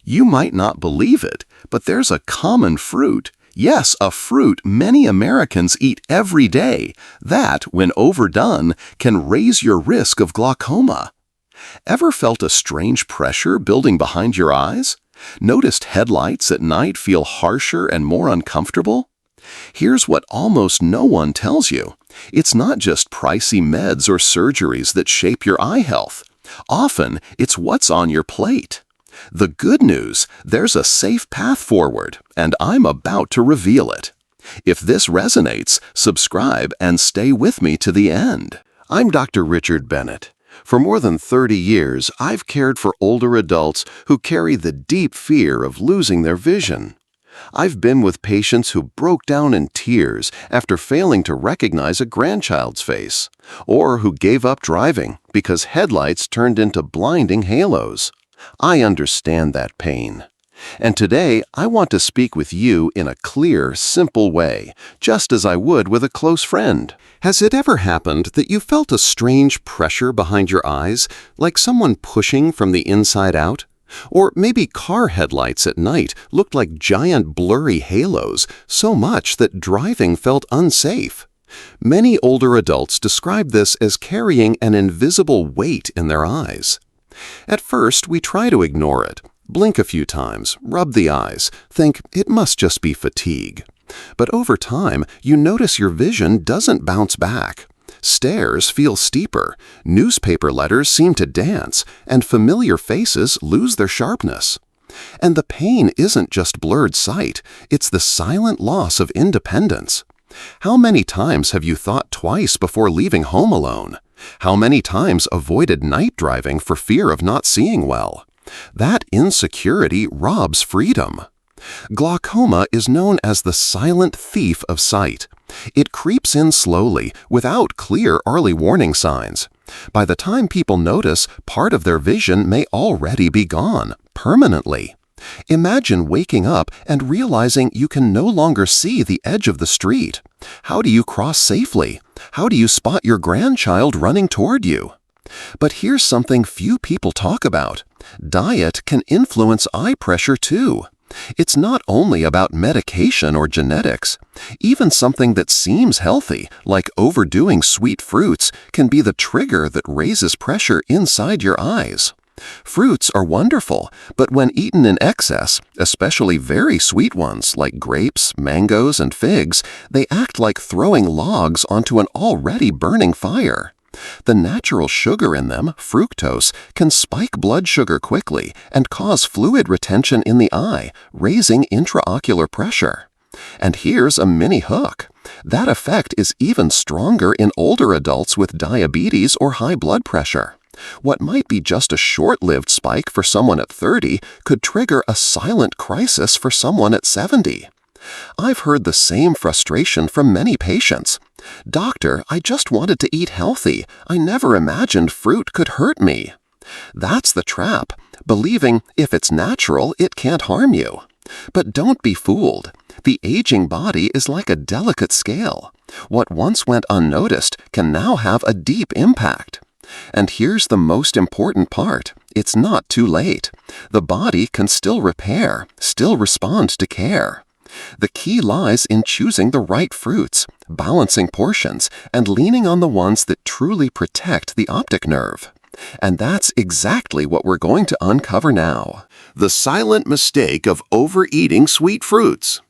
You might not believe it, but there's a common fruit. Yes, a fruit many Americans eat every day that, when overdone, can raise your risk of glaucoma. Ever felt a strange pressure building behind your eyes? Noticed headlights at night feel harsher and more uncomfortable? Here's what almost no one tells you. It's not just pricey meds or surgeries that shape your eye health. Often, it's what's on your plate. The good news, there's a safe path forward, and I'm about to reveal it. If this resonates, subscribe and stay with me to the end. I'm Dr. Richard Bennett. For more than 30 years, I've cared for older adults who carry the deep fear of losing their vision. I've been with patients who broke down in tears after failing to recognize a grandchild's face, or who gave up driving because headlights turned into blinding halos. I understand that pain. And today, I want to speak with you in a clear, simple way, just as I would with a close friend. Has it ever happened that you felt a strange pressure behind your eyes, like someone pushing from the inside out? Or maybe car headlights at night looked like giant blurry halos, so much that driving felt unsafe. Many older adults describe this as carrying an invisible weight in their eyes. At first, we try to ignore it, blink a few times, rub the eyes, think it must just be fatigue. But over time, you notice your vision doesn't bounce back. Stairs feel steeper, newspaper letters seem to dance, and familiar faces lose their sharpness. And the pain isn't just blurred sight, it's the silent loss of independence. How many times have you thought twice before leaving home alone? How many times avoided night driving for fear of not seeing well? That insecurity robs freedom. Glaucoma is known as the silent thief of sight. It creeps in slowly, without clear early warning signs. By the time people notice, part of their vision may already be gone, permanently. Imagine waking up and realizing you can no longer see the edge of the street. How do you cross safely? How do you spot your grandchild running toward you? But here's something few people talk about. Diet can influence eye pressure too. It's not only about medication or genetics. Even something that seems healthy, like overdoing sweet fruits, can be the trigger that raises pressure inside your eyes. Fruits are wonderful, but when eaten in excess, especially very sweet ones like grapes, mangoes, and figs, they act like throwing logs onto an already burning fire. The natural sugar in them, fructose, can spike blood sugar quickly and cause fluid retention in the eye, raising intraocular pressure. And here's a mini hook. That effect is even stronger in older adults with diabetes or high blood pressure. What might be just a short-lived spike for someone at 30 could trigger a silent crisis for someone at 70. I've heard the same frustration from many patients. "Doctor, I just wanted to eat healthy. I never imagined fruit could hurt me." That's the trap, believing if it's natural, it can't harm you. But don't be fooled. The aging body is like a delicate scale. What once went unnoticed can now have a deep impact. And here's the most important part. It's not too late. The body can still repair, still respond to care. The key lies in choosing the right fruits, balancing portions, and leaning on the ones that truly protect the optic nerve. And that's exactly what we're going to uncover now. The silent mistake of overeating sweet fruits.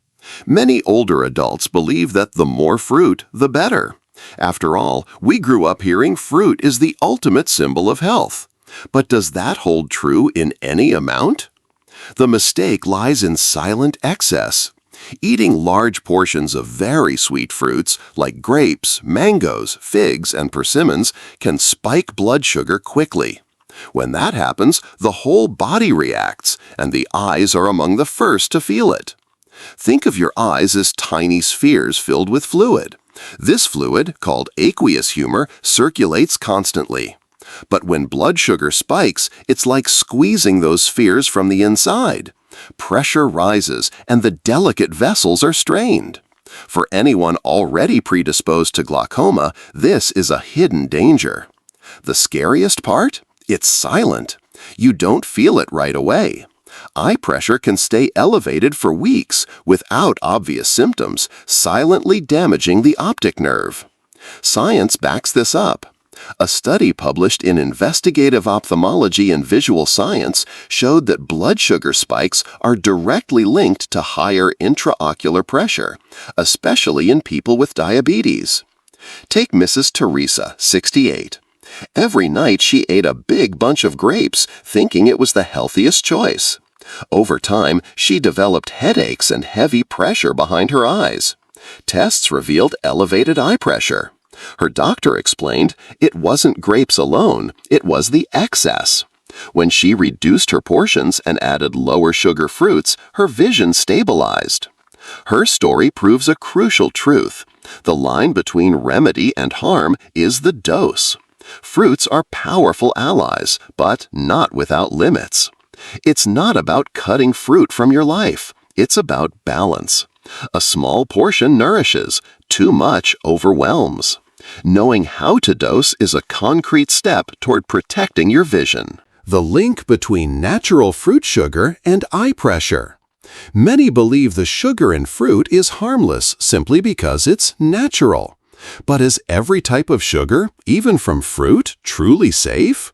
Many older adults believe that the more fruit, the better. After all, we grew up hearing fruit is the ultimate symbol of health. But does that hold true in any amount? The mistake lies in silent excess. Eating large portions of very sweet fruits like grapes, mangoes, figs, and persimmons can spike blood sugar quickly. When that happens, the whole body reacts, and the eyes are among the first to feel it. Think of your eyes as tiny spheres filled with fluid. This fluid, called aqueous humor, circulates constantly. But when blood sugar spikes, it's like squeezing those spheres from the inside. Pressure rises, and the delicate vessels are strained. For anyone already predisposed to glaucoma, this is a hidden danger. The scariest part? It's silent. You don't feel it right away. eye pressure can stay elevated for weeks without obvious symptoms, silently damaging the optic nerve. Science backs this up. A study published in Investigative Ophthalmology and Visual Science showed that blood sugar spikes are directly linked to higher intraocular pressure, especially in people with diabetes. Take Mrs. Teresa, 68. Every night she ate a big bunch of grapes, thinking it was the healthiest choice. Over time, she developed headaches and heavy pressure behind her eyes. Tests revealed elevated eye pressure. Her doctor explained it wasn't grapes alone, it was the excess. When she reduced her portions and added lower sugar fruits, her vision stabilized. Her story proves a crucial truth. The line between remedy and harm is the dose. Fruits are powerful allies, but not without limits. It's not about cutting fruit from your life. It's about balance. A small portion nourishes, too much overwhelms. Knowing how to dose is a concrete step toward protecting your vision. The link between natural fruit sugar and eye pressure. Many believe the sugar in fruit is harmless simply because it's natural. But is every type of sugar, even from fruit, truly safe?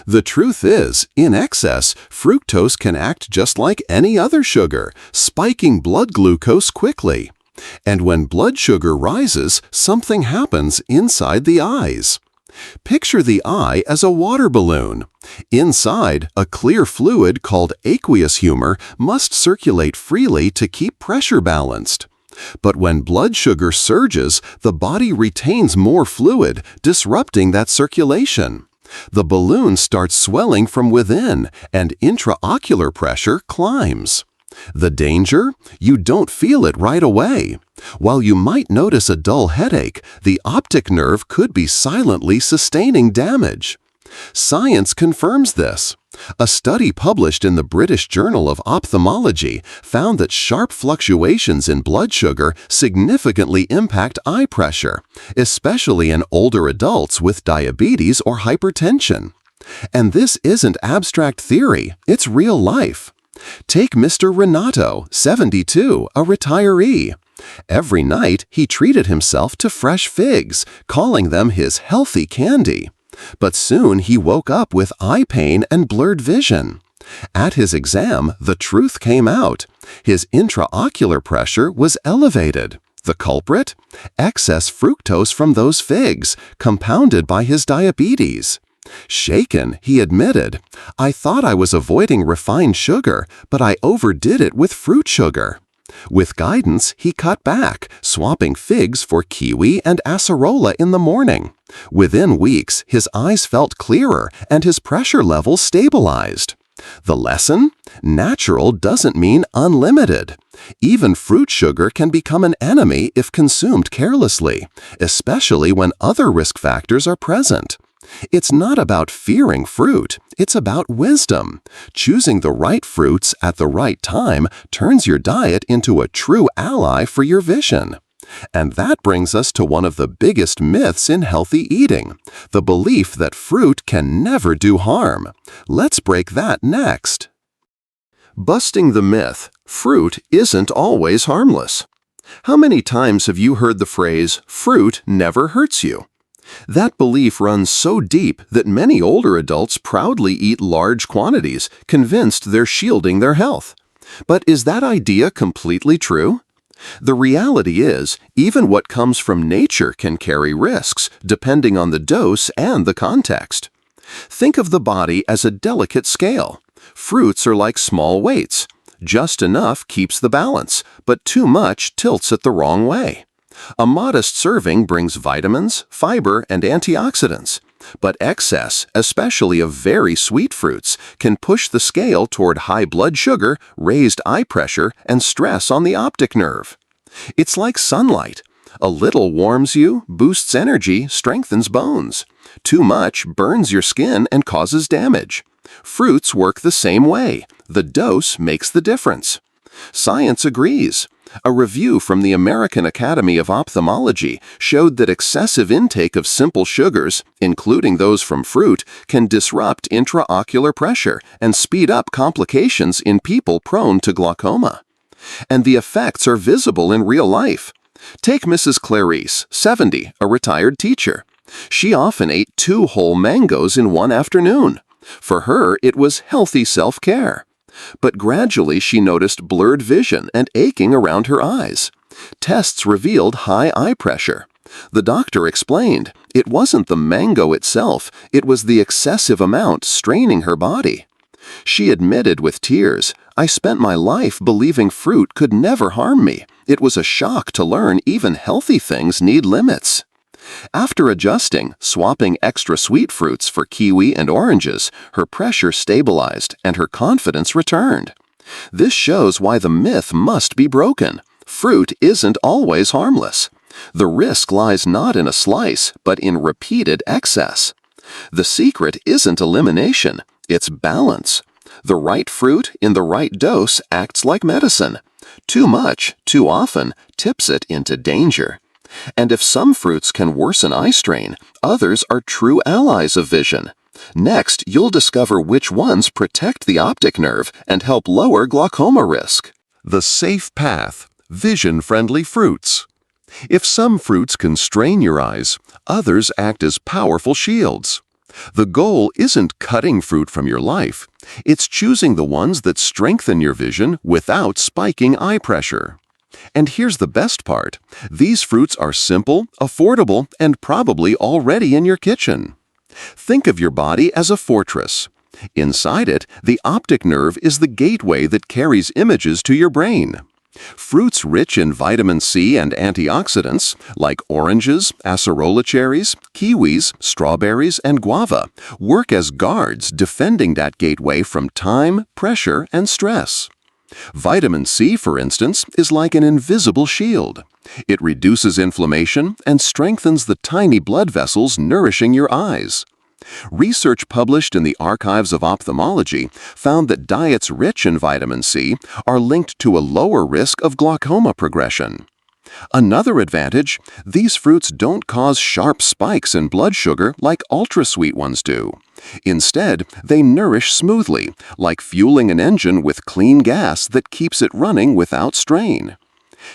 The truth is, in excess, fructose can act just like any other sugar, spiking blood glucose quickly. And when blood sugar rises, something happens inside the eyes. Picture the eye as a water balloon. Inside, a clear fluid called aqueous humor must circulate freely to keep pressure balanced. But when blood sugar surges, the body retains more fluid, disrupting that circulation. The balloon starts swelling from within, and intraocular pressure climbs. The danger? You don't feel it right away. While you might notice a dull headache, the optic nerve could be silently sustaining damage. Science confirms this. A study published in the British Journal of Ophthalmology found that sharp fluctuations in blood sugar significantly impact eye pressure, especially in older adults with diabetes or hypertension. And this isn't abstract theory, it's real life. Take Mr. Renato, 72, a retiree. Every night, he treated himself to fresh figs, calling them his healthy candy. But soon he woke up with eye pain and blurred vision. At his exam, the truth came out. His intraocular pressure was elevated. The culprit? Excess fructose from those figs, compounded by his diabetes. Shaken, he admitted, "I thought I was avoiding refined sugar, but I overdid it with fruit sugar." With guidance, he cut back, swapping figs for kiwi and acerola in the morning. Within weeks, his eyes felt clearer and his pressure levels stabilized. The lesson? Natural doesn't mean unlimited. Even fruit sugar can become an enemy if consumed carelessly, especially when other risk factors are present. It's not about fearing fruit, it's about wisdom. Choosing the right fruits at the right time turns your diet into a true ally for your vision. And that brings us to one of the biggest myths in healthy eating, the belief that fruit can never do harm. Let's break that next. Busting the myth, fruit isn't always harmless. How many times have you heard the phrase, "fruit never hurts you"? That belief runs so deep that many older adults proudly eat large quantities, convinced they're shielding their health. But is that idea completely true? The reality is, even what comes from nature can carry risks, depending on the dose and the context. Think of the body as a delicate scale. Fruits are like small weights. Just enough keeps the balance, but too much tilts it the wrong way. A modest serving brings vitamins, fiber, and antioxidants. But excess, especially of very sweet fruits, can push the scale toward high blood sugar, raised eye pressure, and stress on the optic nerve. It's like sunlight. A little warms you, boosts energy, strengthens bones. Too much burns your skin and causes damage. Fruits work the same way. The dose makes the difference. Science agrees. A review from the American Academy of Ophthalmology showed that excessive intake of simple sugars, including those from fruit, can disrupt intraocular pressure and speed up complications in people prone to glaucoma. And the effects are visible in real life. Take Mrs. Clarice, 70, a retired teacher. She often ate 2 whole mangoes in one afternoon. For her, it was healthy self-care. But gradually she noticed blurred vision and aching around her eyes. Tests revealed high eye pressure. The doctor explained it wasn't the mango itself, it was the excessive amount straining her body. She admitted with tears, "I spent my life believing fruit could never harm me. It was a shock to learn even healthy things need limits." After adjusting, swapping extra sweet fruits for kiwi and oranges, her pressure stabilized and her confidence returned. This shows why the myth must be broken. Fruit isn't always harmless. The risk lies not in a slice, but in repeated excess. The secret isn't elimination, it's balance. The right fruit in the right dose acts like medicine. Too much, too often, tips it into danger. And if some fruits can worsen eye strain, others are true allies of vision. Next, you'll discover which ones protect the optic nerve and help lower glaucoma risk. The safe path: vision-friendly fruits. If some fruits can strain your eyes, others act as powerful shields. The goal isn't cutting fruit from your life. It's choosing the ones that strengthen your vision without spiking eye pressure. And here's the best part. These fruits are simple, affordable, and probably already in your kitchen. Think of your body as a fortress. Inside it, the optic nerve is the gateway that carries images to your brain. Fruits rich in vitamin C and antioxidants, like oranges, acerola cherries, kiwis, strawberries, and guava, work as guards defending that gateway from time, pressure, and stress. Vitamin C, for instance, is like an invisible shield. It reduces inflammation and strengthens the tiny blood vessels nourishing your eyes. Research published in the Archives of Ophthalmology found that diets rich in vitamin C are linked to a lower risk of glaucoma progression. Another advantage, these fruits don't cause sharp spikes in blood sugar like ultra-sweet ones do. Instead, they nourish smoothly, like fueling an engine with clean gas that keeps it running without strain.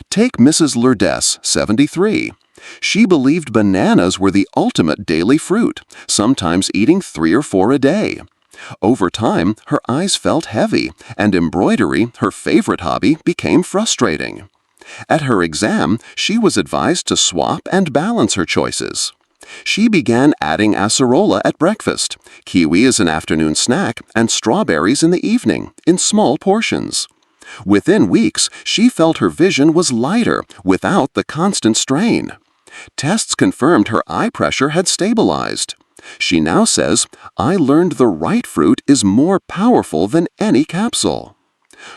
Take Mrs. Lourdes, 73. She believed bananas were the ultimate daily fruit, sometimes eating 3 or 4 a day. Over time, her eyes felt heavy, and embroidery, her favorite hobby, became frustrating. At her exam, she was advised to swap and balance her choices. She began adding acerola at breakfast, kiwi as an afternoon snack, and strawberries in the evening, in small portions. Within weeks, she felt her vision was lighter, without the constant strain. Tests confirmed her eye pressure had stabilized. She now says, "I learned the right fruit is more powerful than any capsule."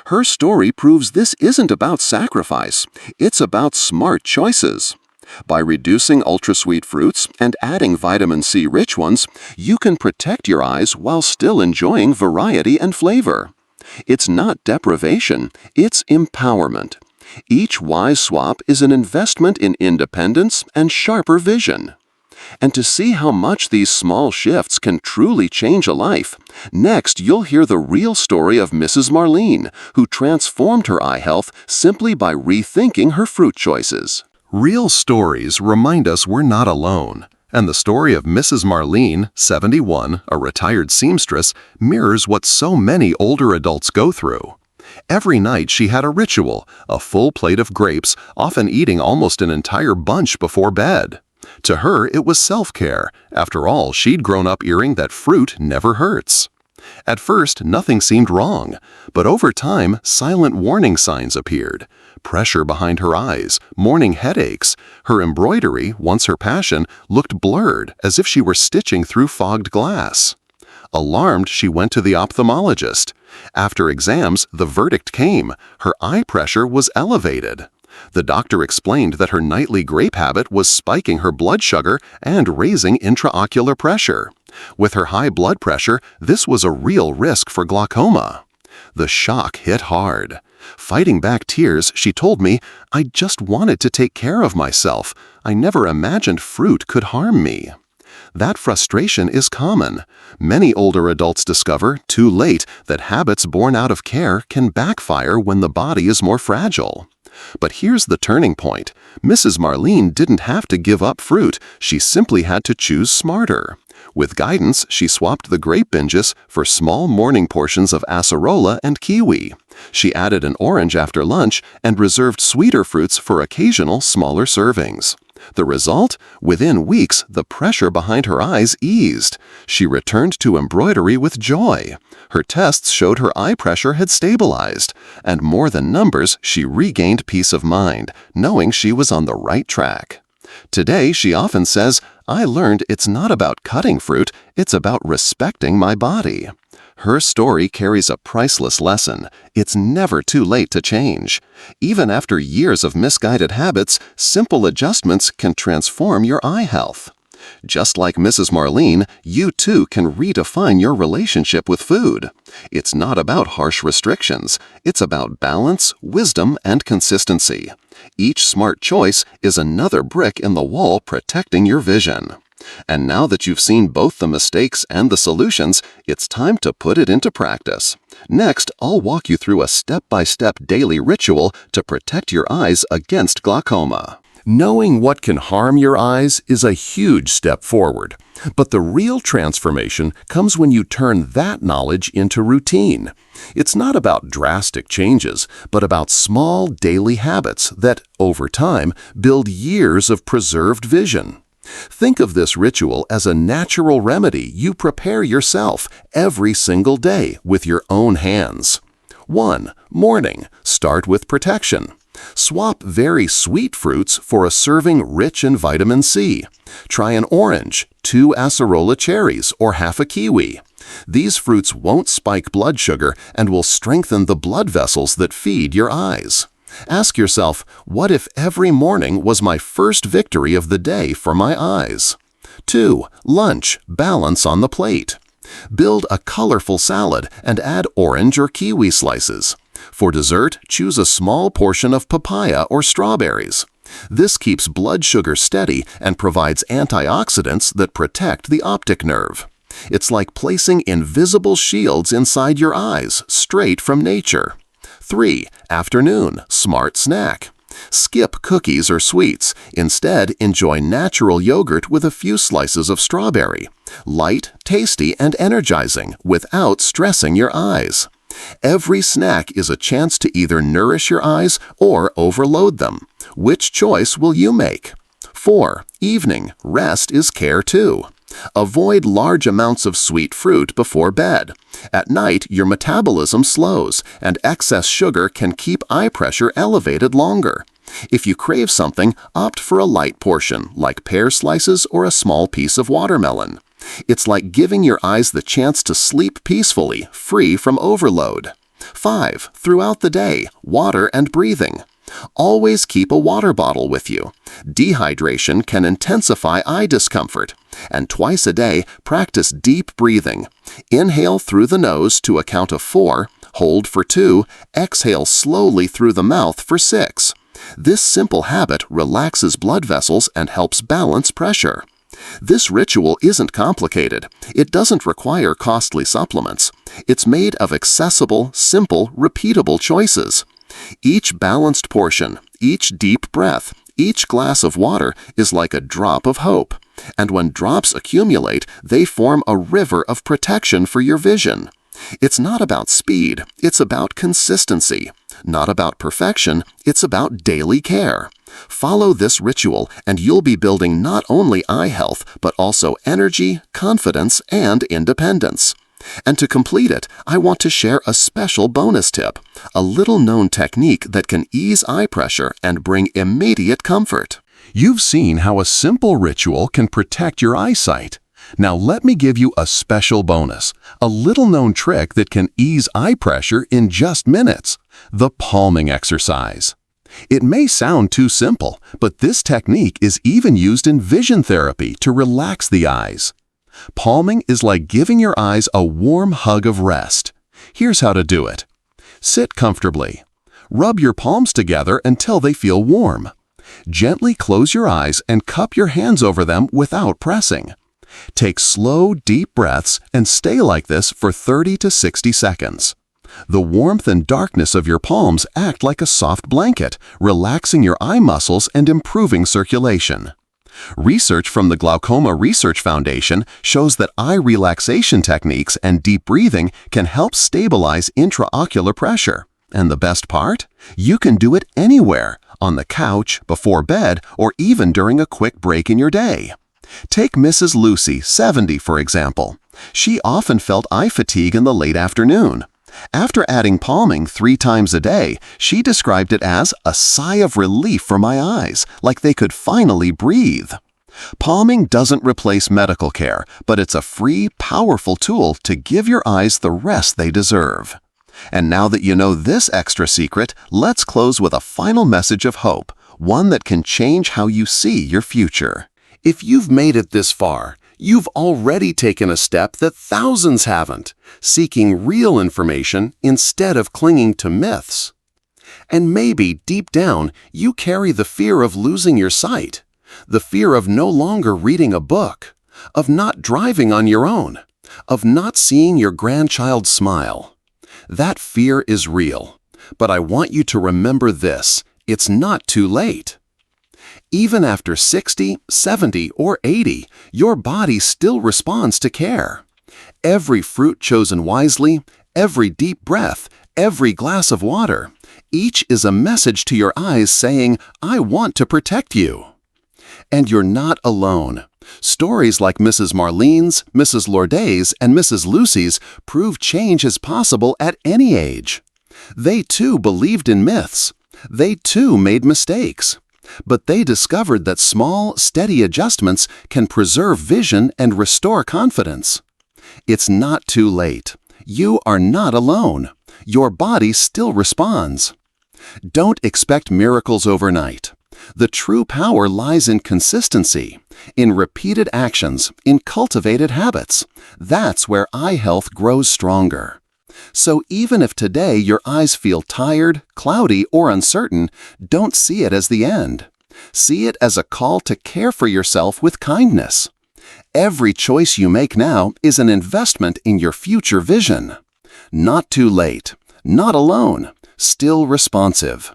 Her story proves this isn't about sacrifice, it's about smart choices. By reducing ultra-sweet fruits and adding vitamin C-rich ones, you can protect your eyes while still enjoying variety and flavor. It's not deprivation, it's empowerment. Each wise swap is an investment in independence and sharper vision. And to see how much these small shifts can truly change a life, next you'll hear the real story of Mrs. Marlene, who transformed her eye health simply by rethinking her fruit choices. Real stories remind us we're not alone. And the story of Mrs. Marlene, 71, a retired seamstress, mirrors what so many older adults go through. Every night she had a ritual, a full plate of grapes, often eating almost an entire bunch before bed. To her, it was self-care. After all, she'd grown up hearing that fruit never hurts. At first, nothing seemed wrong, but over time, silent warning signs appeared. Pressure behind her eyes, morning headaches. Her embroidery, once her passion, looked blurred, as if she were stitching through fogged glass. Alarmed, she went to the ophthalmologist. After exams, the verdict came. Her eye pressure was elevated. The doctor explained that her nightly grape habit was spiking her blood sugar and raising intraocular pressure. With her high blood pressure, this was a real risk for glaucoma. The shock hit hard. Fighting back tears, she told me, "I just wanted to take care of myself. I never imagined fruit could harm me." That frustration is common. Many older adults discover, too late, that habits born out of care can backfire when the body is more fragile. But here's the turning point. Mrs. Marlene didn't have to give up fruit, she simply had to choose smarter. With guidance, she swapped the grape binges for small morning portions of acerola and kiwi. She added an orange after lunch and reserved sweeter fruits for occasional smaller servings. The result? Within weeks, the pressure behind her eyes eased. She returned to embroidery with joy. Her tests showed her eye pressure had stabilized. And more than numbers, she regained peace of mind, knowing she was on the right track. Today, she often says, "I learned it's not about cutting fruit, it's about respecting my body." Her story carries a priceless lesson. It's never too late to change. Even after years of misguided habits, simple adjustments can transform your eye health. Just like Mrs. Marlene, you too can redefine your relationship with food. It's not about harsh restrictions. It's about balance, wisdom, and consistency. Each smart choice is another brick in the wall protecting your vision. And now that you've seen both the mistakes and the solutions, it's time to put it into practice. Next, I'll walk you through a step-by-step daily ritual to protect your eyes against glaucoma. Knowing what can harm your eyes is a huge step forward. But the real transformation comes when you turn that knowledge into routine. It's not about drastic changes, but about small daily habits that, over time, build years of preserved vision. Think of this ritual as a natural remedy you prepare yourself every single day with your own hands. 1. Morning. Start with protection. Swap very sweet fruits for a serving rich in vitamin C. Try an orange, 2 acerola cherries, or half a kiwi. These fruits won't spike blood sugar and will strengthen the blood vessels that feed your eyes. Ask yourself, what if every morning was my first victory of the day for my eyes? 2. Lunch. Balance on the plate. Build a colorful salad and add orange or kiwi slices. For dessert, choose a small portion of papaya or strawberries. This keeps blood sugar steady and provides antioxidants that protect the optic nerve. It's like placing invisible shields inside your eyes, straight from nature. 3. Afternoon. Smart snack. Skip cookies or sweets. Instead, enjoy natural yogurt with a few slices of strawberry. Light, tasty, and energizing without stressing your eyes. Every snack is a chance to either nourish your eyes or overload them. Which choice will you make? 4. Evening. Rest is care too. Avoid large amounts of sweet fruit before bed. At night, your metabolism slows, and excess sugar can keep eye pressure elevated longer. If you crave something, opt for a light portion, like pear slices or a small piece of watermelon. It's like giving your eyes the chance to sleep peacefully, free from overload. 5. Throughout the day, water and breathing. Always keep a water bottle with you. Dehydration can intensify eye discomfort. And twice a day, practice deep breathing. Inhale through the nose to a count of 4, hold for 2, exhale slowly through the mouth for 6. This simple habit relaxes blood vessels and helps balance pressure. This ritual isn't complicated. It doesn't require costly supplements. It's made of accessible, simple, repeatable choices. Each balanced portion, each deep breath, each glass of water is like a drop of hope. And when drops accumulate, they form a river of protection for your vision. It's not about speed, it's about consistency. Not about perfection, it's about daily care. Follow this ritual and you'll be building not only eye health, but also energy, confidence, and independence. And to complete it, I want to share a special bonus tip, a little-known technique that can ease eye pressure and bring immediate comfort. You've seen how a simple ritual can protect your eyesight. Now let me give you a special bonus, a little-known trick that can ease eye pressure in just minutes, the palming exercise. It may sound too simple, but this technique is even used in vision therapy to relax the eyes. Palming is like giving your eyes a warm hug of rest. Here's how to do it. Sit comfortably. Rub your palms together until they feel warm. Gently close your eyes and cup your hands over them without pressing. Take slow, deep breaths and stay like this for 30 to 60 seconds. The warmth and darkness of your palms act like a soft blanket, relaxing your eye muscles and improving circulation. Research from the Glaucoma Research Foundation shows that eye relaxation techniques and deep breathing can help stabilize intraocular pressure. And the best part? You can do it anywhere, on the couch, before bed, or even during a quick break in your day. Take Mrs. Lucy, 70, for example. She often felt eye fatigue in the late afternoon. After adding palming 3 times a day, she described it as a sigh of relief for my eyes, like they could finally breathe. Palming doesn't replace medical care, but it's a free, powerful tool to give your eyes the rest they deserve. And now that you know this extra secret, let's close with a final message of hope, one that can change how you see your future. If you've made it this far, you've already taken a step that thousands haven't, seeking real information instead of clinging to myths. And maybe, deep down, you carry the fear of losing your sight, the fear of no longer reading a book, of not driving on your own, of not seeing your grandchild smile. That fear is real, but I want you to remember this: it's not too late. Even after 60, 70, or 80, your body still responds to care. Every fruit chosen wisely, every deep breath, every glass of water, each is a message to your eyes saying, "I want to protect you." And you're not alone. Stories like Mrs. Marlene's, Mrs. Lourdes's, and Mrs. Lucy's prove change is possible at any age. They too believed in myths. They too made mistakes. But they discovered that small, steady adjustments can preserve vision and restore confidence. It's not too late. You are not alone. Your body still responds. Don't expect miracles overnight. The true power lies in consistency, in repeated actions, in cultivated habits. That's where eye health grows stronger. So even if today your eyes feel tired, cloudy, or uncertain, don't see it as the end. See it as a call to care for yourself with kindness. Every choice you make now is an investment in your future vision. Not too late, not alone, still responsive.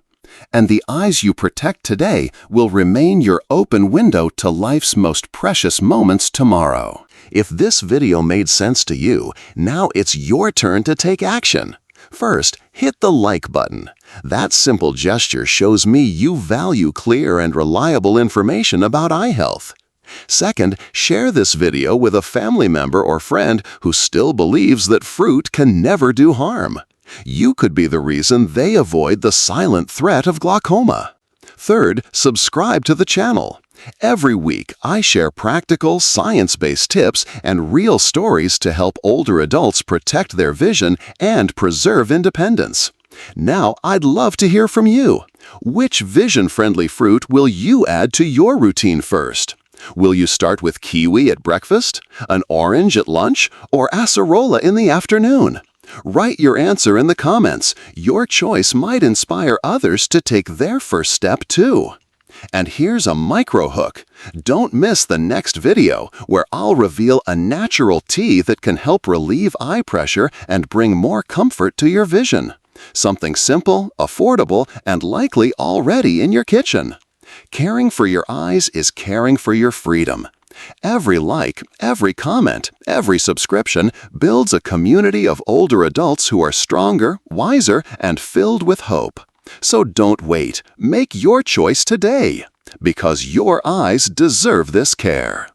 And the eyes you protect today will remain your open window to life's most precious moments tomorrow. If this video made sense to you, now it's your turn to take action. First, hit the like button. That simple gesture shows me you value clear and reliable information about eye health. Second, share this video with a family member or friend who still believes that fruit can never do harm. You could be the reason they avoid the silent threat of glaucoma. Third, subscribe to the channel. Every week, I share practical, science-based tips and real stories to help older adults protect their vision and preserve independence. Now, I'd love to hear from you. Which vision-friendly fruit will you add to your routine first? Will you start with kiwi at breakfast, an orange at lunch, or acerola in the afternoon? Write your answer in the comments. Your choice might inspire others to take their first step too. And here's a micro hook. Don't miss the next video where I'll reveal a natural tea that can help relieve eye pressure and bring more comfort to your vision. Something simple, affordable, and likely already in your kitchen. Caring for your eyes is caring for your freedom. Every like, every comment, every subscription builds a community of older adults who are stronger, wiser, and filled with hope. So don't wait. Make your choice today, because your eyes deserve this care.